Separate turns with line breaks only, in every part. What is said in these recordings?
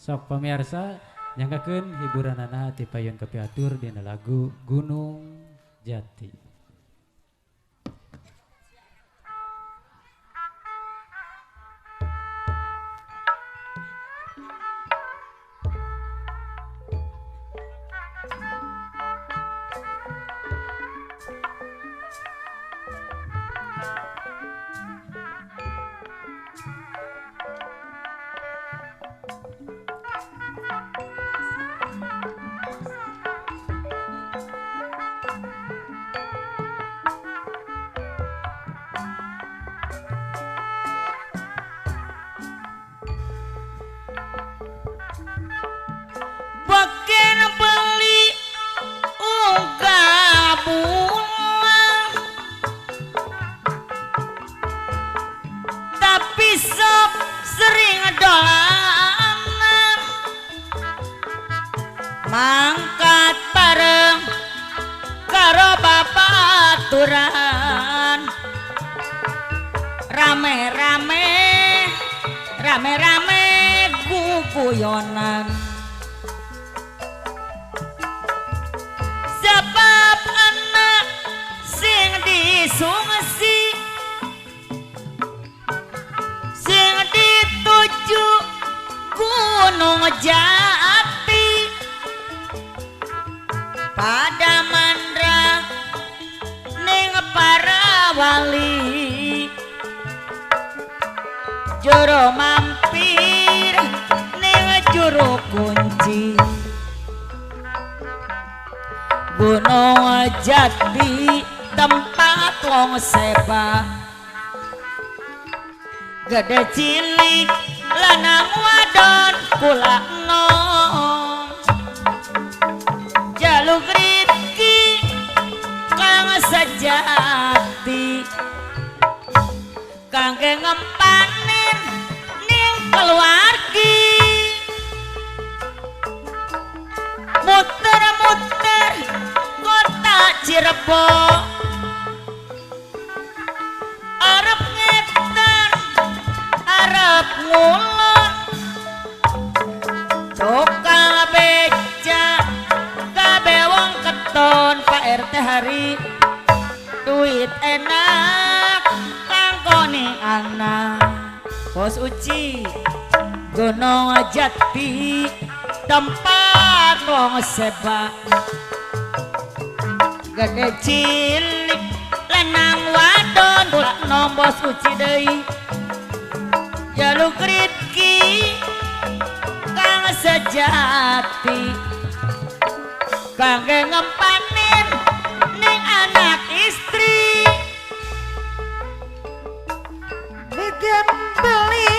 Sok pemirsa nyangkakeun hiburanana ti payon kepiatur dina lagu Gunung Jati.
Beken beli unggah bulan tapi sok sering dolanan mangkat bareng karo babaturan rame-rame guguyonan sebab anak sing disungsi sing dituju Gunung Jati pada mandra ning para wali juru mampir ning juru kunci Gunung Jati tempat wong seba gede cilik lanang wadon kula nom jaluk rizki kang sejati kangge ngempanin ning keluargi muter-muter kota Cirebon arep ngetan arep ngulon tukang beca kabeh wong keton Pak RT hari duit enak kangkone anak Bos Uci Gunung Jati tempat wong seba gede cilik lenang wadon bulak nombos Uci deui jaluk rizki kang sejati kangge ngempanin ning anak istri
bikin beli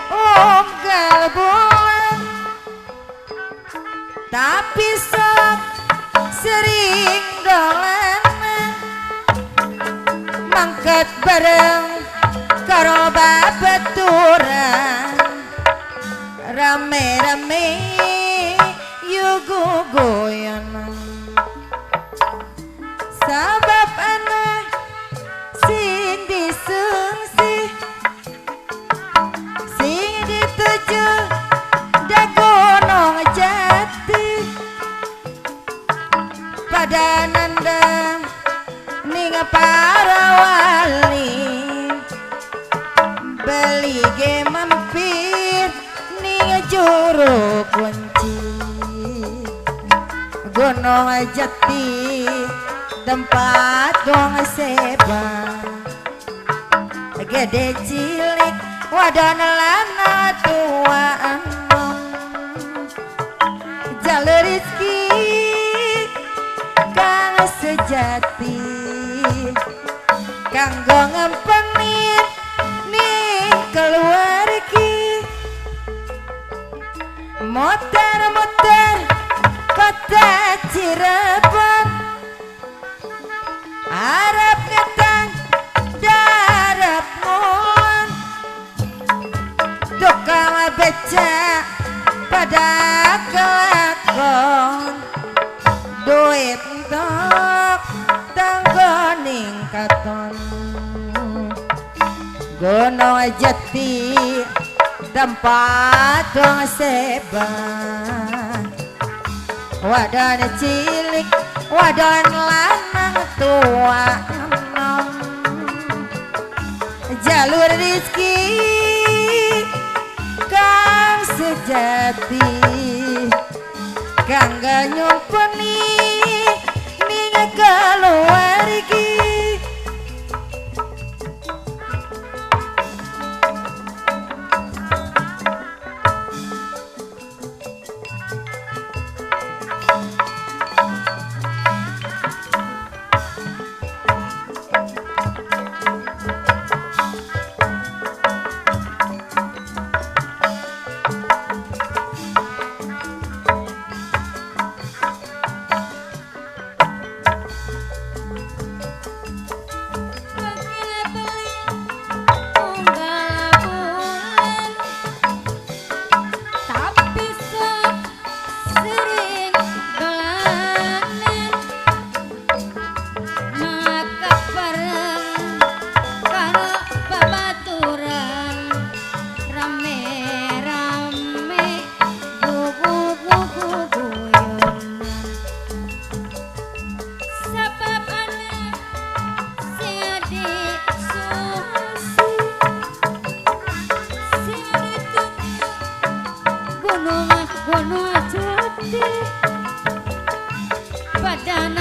unggal bulan tapi sok sering dolanan mangkat bareng karo babaturan rame-rame guguyonan sabab anak sing disungsi sing dituju da Gunung Jati pada nandang ning para wali beli ge mampir ning juru kunci Gunung Jati tempat wong seba gede cilik wadon lanang tua enom jalur rizki kang sejati kanggo ngempenin ning keluargi muter-muter kota Cirebon arep ngetan darep ngulon tukang beca pada kelakon duit entok tanggoning katon Gunung Jati tempat dong seban wadon cilik wadon lanang tua enom jalur rizki kang sejati kanggo nyumpeni ning keluargi
Gunung jati padana